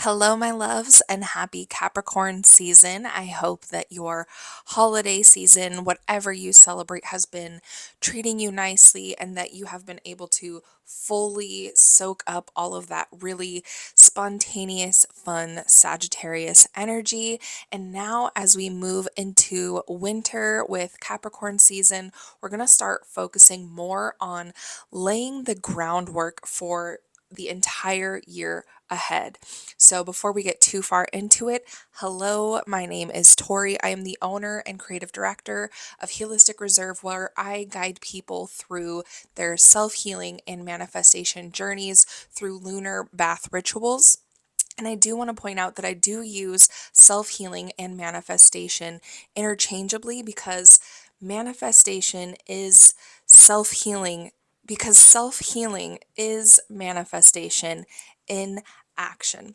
Hello, my loves, and happy Capricorn season. I hope that your holiday season, whatever you celebrate, has been treating you nicely and that you have been able to fully soak up all of that really spontaneous, fun Sagittarius energy. And now, as we move into winter with Capricorn season, we're going to start focusing more on laying the groundwork for the entire year ahead. So before we get too far into it, hello, my name is Tori. I am the owner and creative director of Holistic Reserve, where I guide people through their self-healing and manifestation journeys through lunar bath rituals. And I do want to point out that I do use self-healing and manifestation interchangeably because manifestation is self-healing because self-healing is manifestation in action.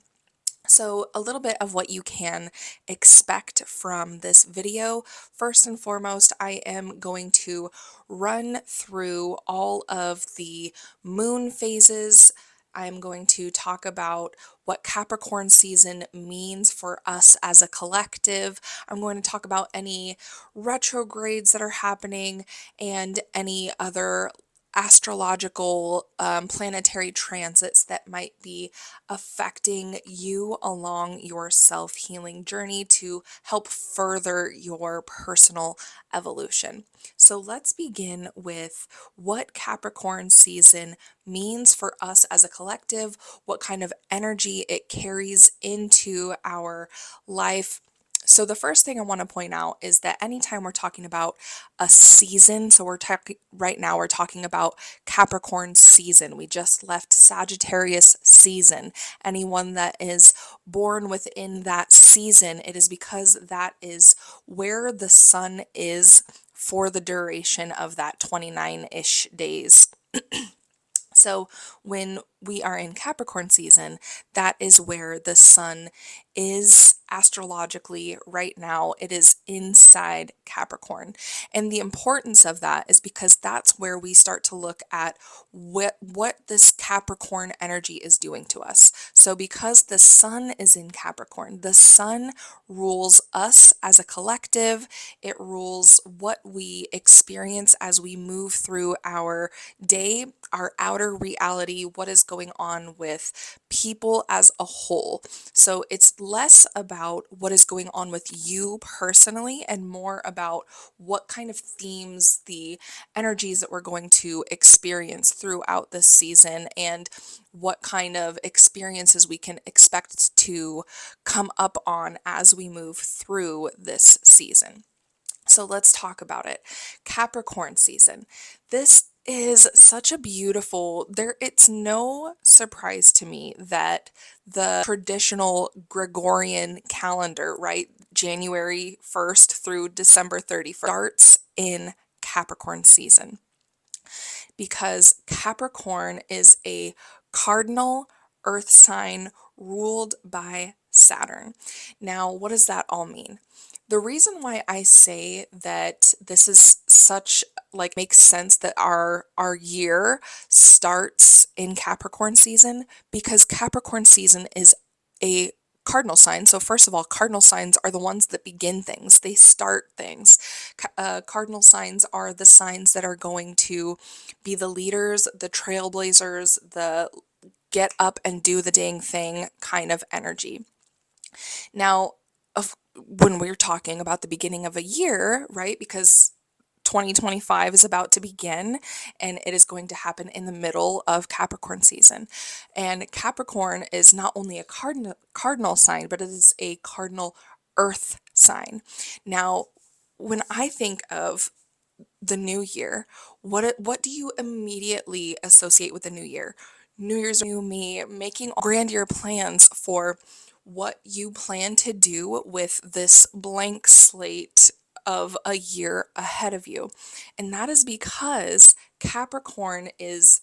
So, a little bit of what you can expect from this video. First and foremost, I am going to run through all of the moon phases. I'm going to talk about what Capricorn season means for us as a collective. I'm going to talk about any retrogrades that are happening and any other astrological planetary transits that might be affecting you along your self-healing journey to help further your personal evolution. So let's begin with what Capricorn season means for us as a collective, what kind of energy it carries into our life. So the first thing I want to point out is that anytime we're talking about a season, so we're talking right now, we're talking about Capricorn season. We just left Sagittarius season. Anyone that is born within that season, it is because that is where the sun is for the duration of that 29-ish days. So when we are in Capricorn season, that is where the sun is astrologically right now. It is inside Capricorn. And the importance of that is because that's where we start to look at what this Capricorn energy is doing to us. So because the sun is in Capricorn, the sun rules us as a collective. It rules what we experience as we move through our day, our outer reality, what is going on with people as a whole. So it's less about what is going on with you personally and more about what kind of themes, the energies that we're going to experience throughout this season and what kind of experiences we can expect to come up on as we move through this season. So let's talk about it. Capricorn season. This is such a beautiful it's no surprise to me that the traditional Gregorian calendar, right? January 1st through December 31st starts in Capricorn season because Capricorn is a cardinal earth sign ruled by Saturn. Now, what does that all mean? The reason why I say that this is such makes sense that our year starts in Capricorn season because Capricorn season is a cardinal sign. So first of all, cardinal signs are the ones that begin things. They start things. Cardinal signs are the signs that are going to be the leaders, the trailblazers, the get up and do the dang thing kind of energy. Now, when we're talking about the beginning of a year, right? Because 2025 is about to begin and it is going to happen in the middle of Capricorn season. And Capricorn is not only a cardinal sign, but it is a cardinal earth sign. Now, when I think of the new year, what do you immediately associate with the new year? New Year's, new me, making grandeur plans for what you plan to do with this blank slate of a year ahead of you. And that is because Capricorn is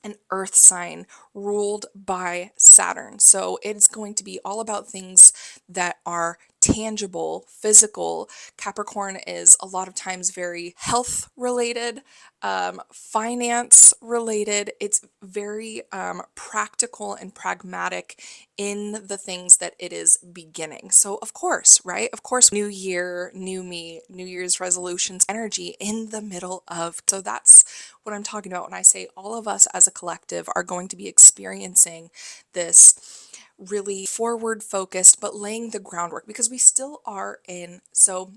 an earth sign ruled by Saturn. So it's going to be all about things that are tangible, physical. Capricorn is a lot of times very health related, finance related. It's very practical and pragmatic in the things that it is beginning. So, of course, right? Of course, new year, new me, New Year's resolutions, energy in the middle of. So, that's what I'm talking about when I say all of us as a collective are going to be experiencing this really forward focused, but laying the groundwork because we still are in. So,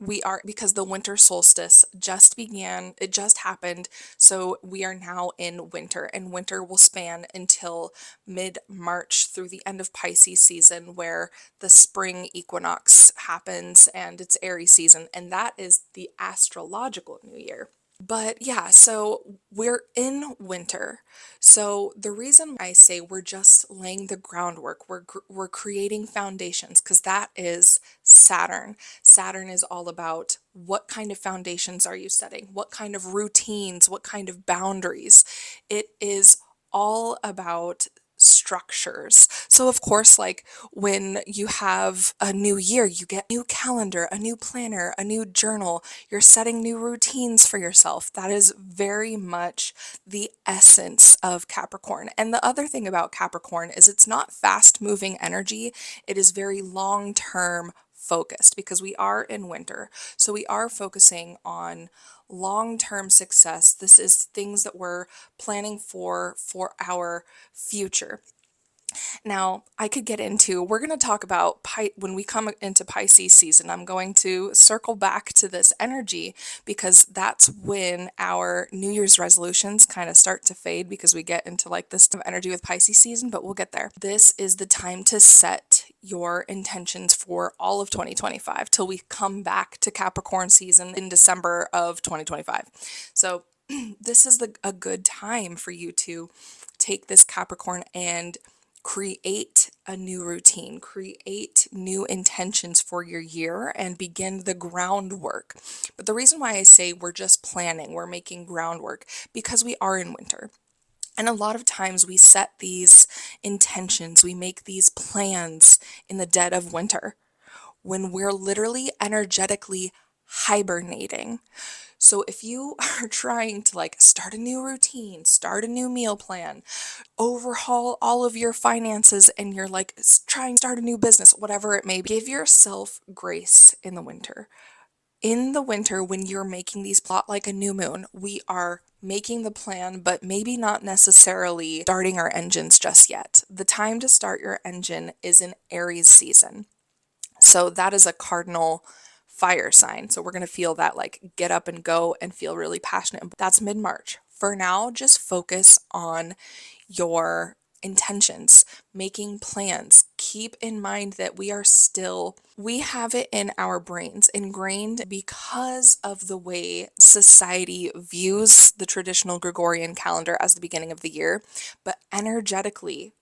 we are, because the winter solstice just began, it just happened. So we are now in winter, and winter will span until mid-March through the end of Pisces season, where the spring equinox happens and it's Aries season, and that is the astrological new year. But yeah, so we're in winter. So the reason I say we're just laying the groundwork, we're creating foundations, because that is Saturn. Saturn is all about what kind of foundations are you setting? What kind of routines? What kind of boundaries? It is all about structures. So of course, like when you have a new year, you get a new calendar, a new planner, a new journal, you're setting new routines for yourself. That is very much the essence of Capricorn. And the other thing about Capricorn is it's not fast moving energy, it is very long term focused because we are in winter. So we are focusing on long-term success. This is things that we're planning for our future. Now, I could get into, we're going to talk about when we come into Pisces season. I'm going to circle back to this energy because that's when our New Year's resolutions kind of start to fade because we get into like this energy with Pisces season, but we'll get there. This is the time to set your intentions for all of 2025 till we come back to Capricorn season in December of 2025. So this is a good time for you to take this Capricorn and create a new routine, create new intentions for your year, and begin the groundwork. But the reason why I say we're just planning, we're making groundwork, because we are in winter. And a lot of times we set these intentions, we make these plans in the dead of winter when we're literally energetically hibernating. So if you are trying to like start a new routine, start a new meal plan, overhaul all of your finances, and you're like trying to start a new business, whatever it may be, give yourself grace in the winter. In the winter, when you're making these plot like a new moon, we are making the plan, but maybe not necessarily starting our engines just yet. The time to start your engine is in Aries season. So that is a cardinal fire sign. So we're going to feel that like get up and go and feel really passionate. That's mid-March. For now, just focus on your intentions, making plans. Keep in mind that we have it in our brains, ingrained because of the way society views the traditional Gregorian calendar as the beginning of the year. But energetically,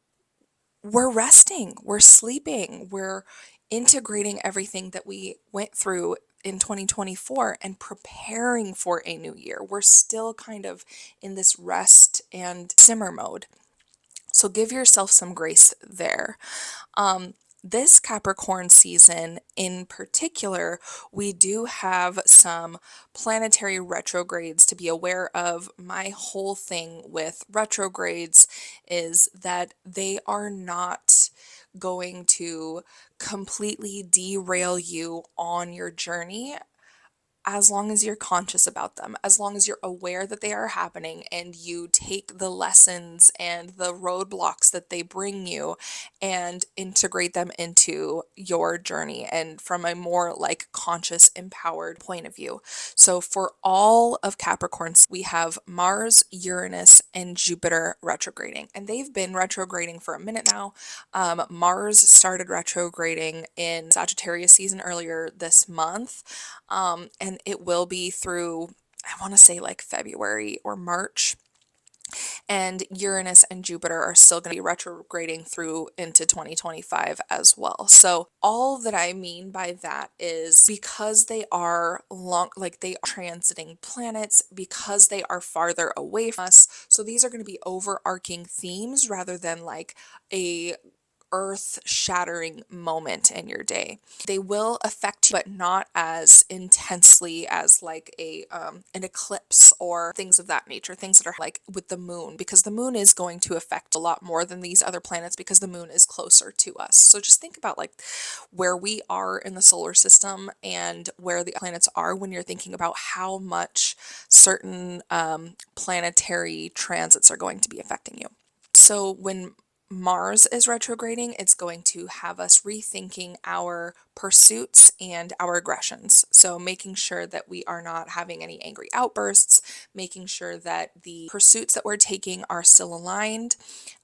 we're resting, we're sleeping, we're integrating everything that we went through in 2024 and preparing for a new year. We're still kind of in this rest and simmer mode. So give yourself some grace there. This Capricorn season in particular, we do have some planetary retrogrades to be aware of. My whole thing with retrogrades is that they are not going to completely derail you on your journey, as long as you're conscious about them, as long as you're aware that they are happening and you take the lessons and the roadblocks that they bring you and integrate them into your journey and from a more like conscious, empowered point of view. So for all of Capricorns, we have Mars, Uranus, and Jupiter retrograding, and they've been retrograding for a minute now. Mars started retrograding in Sagittarius season earlier this month. And it will be through, I want to say like February or March. And Uranus and Jupiter are still going to be retrograding through into 2025 as well. So all that I mean by that is because they are like they are transiting planets, because they are farther away from us. So these are going to be overarching themes rather than like a earth-shattering moment in your day. They will affect you, but not as intensely as like an eclipse or things of that nature, things that are like with the moon, because the moon is going to affect a lot more than these other planets because the moon is closer to us. So just think about like where we are in the solar system and where the planets are when you're thinking about how much certain planetary transits are going to be affecting you. So when Mars is retrograding, it's going to have us rethinking our pursuits and our aggressions. So making sure that we are not having any angry outbursts, making sure that the pursuits that we're taking are still aligned.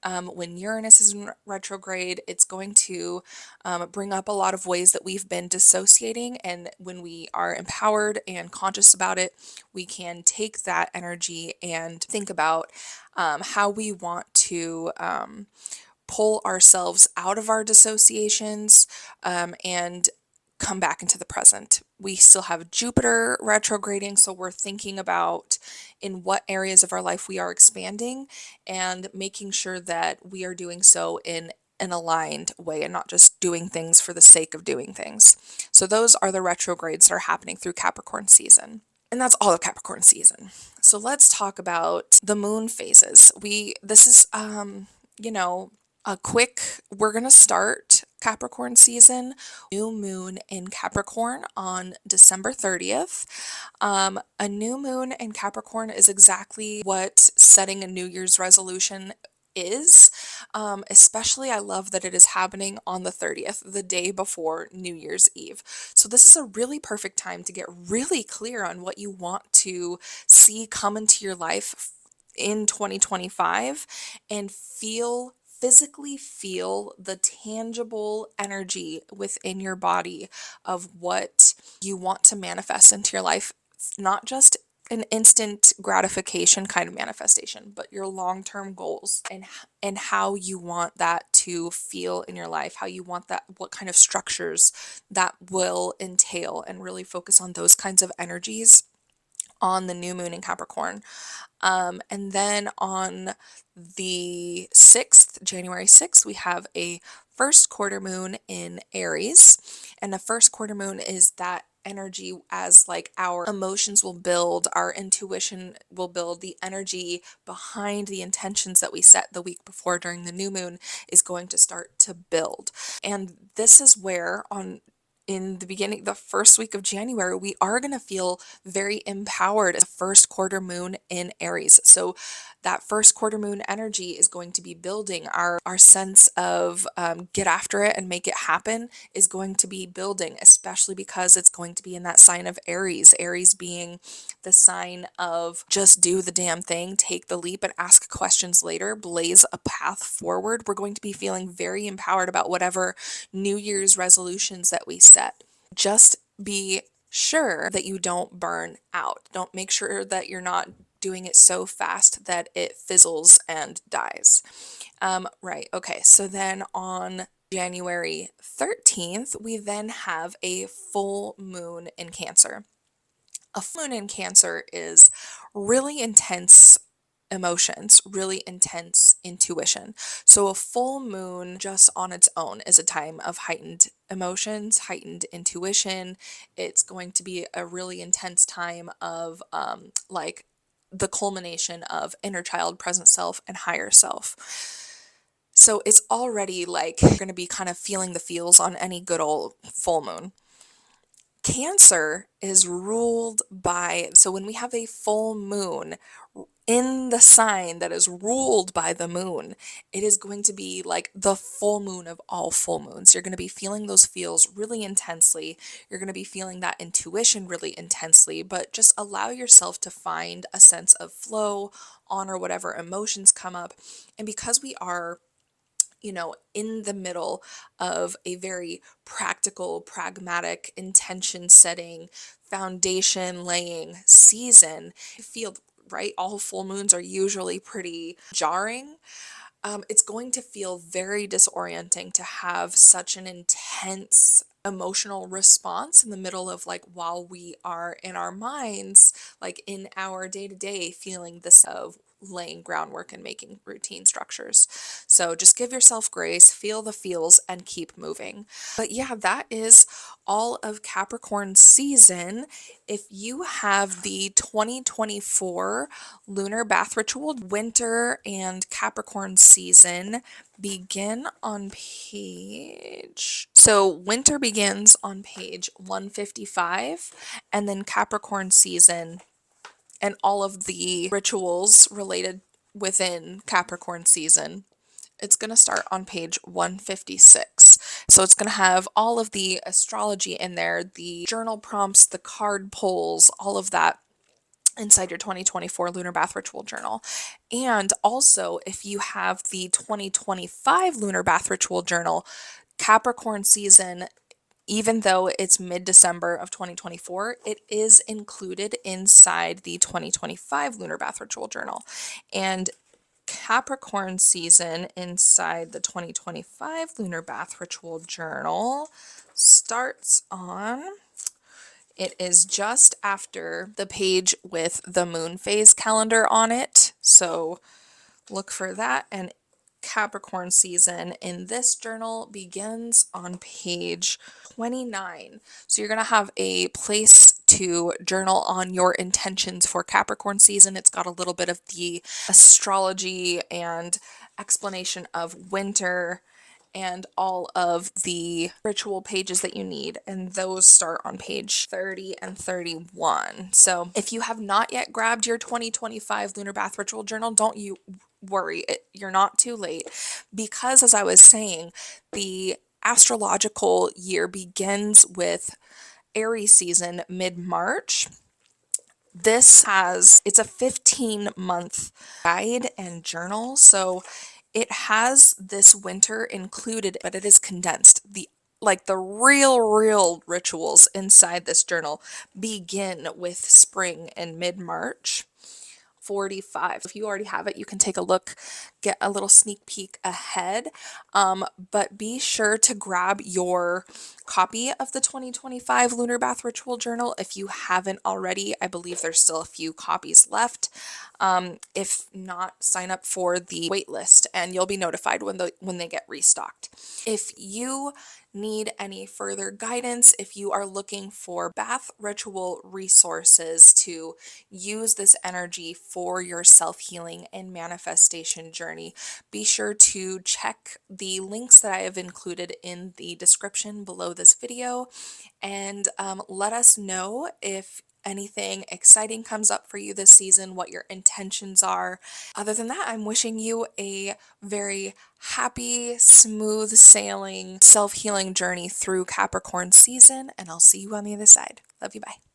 When Uranus is in retrograde, it's going to bring up a lot of ways that we've been dissociating. And when we are empowered and conscious about it, we can take that energy and think about how we want to pull ourselves out of our dissociations and come back into the present. We still have Jupiter retrograding, so we're thinking about in what areas of our life we are expanding and making sure that we are doing so in an aligned way and not just doing things for the sake of doing things. So those are the retrogrades that are happening through Capricorn season. And that's all of Capricorn season. So let's talk about the moon phases. This is you know, we're going to start Capricorn season, new moon in Capricorn on December 30th. A new moon in Capricorn is exactly what setting a New Year's resolution is. Especially I love that it is happening on the 30th, the day before New Year's Eve. So this is a really perfect time to get really clear on what you want to see come into your life in 2025 and physically feel the tangible energy within your body of what you want to manifest into your life. It's not just an instant gratification kind of manifestation, but your long-term goals and how you want that to feel in your life, how you want that, what kind of structures that will entail, and really focus on those kinds of energies on the new moon in Capricorn. And then on the 6th, January 6th, we have a first quarter moon in Aries. And the first quarter moon is that energy as like our emotions will build, our intuition will build, the energy behind the intentions that we set the week before during the new moon is going to start to build. And this is where in the beginning, the first week of January, we are going to feel very empowered as the first quarter moon in Aries. So that first quarter moon energy is going to be building our sense of get after it and make it happen is going to be building, especially because it's going to be in that sign of Aries. Aries being the sign of just do the damn thing, take the leap and ask questions later, blaze a path forward. We're going to be feeling very empowered about whatever New Year's resolutions that we set. Just be sure that you don't burn out. Don't make sure that you're not doing it so fast that it fizzles and dies. Right. Okay. So then on January 13th, we then have a full moon in Cancer. A full moon in Cancer is really intense emotions, really intense intuition. So a full moon just on its own is a time of heightened emotions, heightened intuition. It's going to be a really intense time of like the culmination of inner child, present self, and higher self. So it's already like you're going to be kind of feeling the feels on any good old full moon. Cancer is ruled by, so when we have a full moon in the sign that is ruled by the moon, it is going to be like the full moon of all full moons. You're going to be feeling those feels really intensely. You're going to be feeling that intuition really intensely, but just allow yourself to find a sense of flow, honor whatever emotions come up. And because we are in the middle of a very practical, pragmatic, intention setting, foundation laying season, I feel, right? All full moons are usually pretty jarring. It's going to feel very disorienting to have such an intense emotional response in the middle of like while we are in our minds, like in our day to day feeling this of laying groundwork and making routine structures. So just give yourself grace, feel the feels, and keep moving. But yeah, that is all of Capricorn season. If you have the 2024 Lunar Bath Ritual winter and Capricorn season begin on page. So winter begins on page 155, and then Capricorn season and all of the rituals related within Capricorn season, it's going to start on page 156. So it's going to have all of the astrology in there, the journal prompts, the card pulls, all of that inside your 2024 Lunar Bath Ritual Journal. And also, if you have the 2025 Lunar Bath Ritual Journal, Capricorn season, even though it's mid-December of 2024, it is included inside the 2025 Lunar Bath Ritual Journal. And Capricorn season inside the 2025 Lunar Bath Ritual Journal starts on, it is just after the page with the moon phase calendar on it. So look for that. And Capricorn season in this journal begins on page 29. So you're going to have a place to journal on your intentions for Capricorn season. It's got a little bit of the astrology and explanation of winter and all of the ritual pages that you need, and those start on page 30 and 31. So if you have not yet grabbed your 2025 Lunar Bath Ritual Journal, don't you worry, you're not too late, because as I was saying, the astrological year begins with Aries season mid-March. It's a 15-month guide and journal, so it has this winter included, but it is condensed. The real rituals inside this journal begin with spring and mid-March. 45. If you already have it, you can take a look, get a little sneak peek ahead. But be sure to grab your copy of the 2025 Lunar Bath Ritual Journal if you haven't already. I believe there's still a few copies left. If not, sign up for the wait list and you'll be notified when they get restocked. If you need any further guidance, if you are looking for bath ritual resources to use this energy for your self-healing and manifestation journey, be sure to check the links that I have included in the description below this video, and let us know if anything exciting comes up for you this season, what your intentions are. Other than that, I'm wishing you a very happy, smooth sailing, self-healing journey through Capricorn season, and I'll see you on the other side. Love you, bye.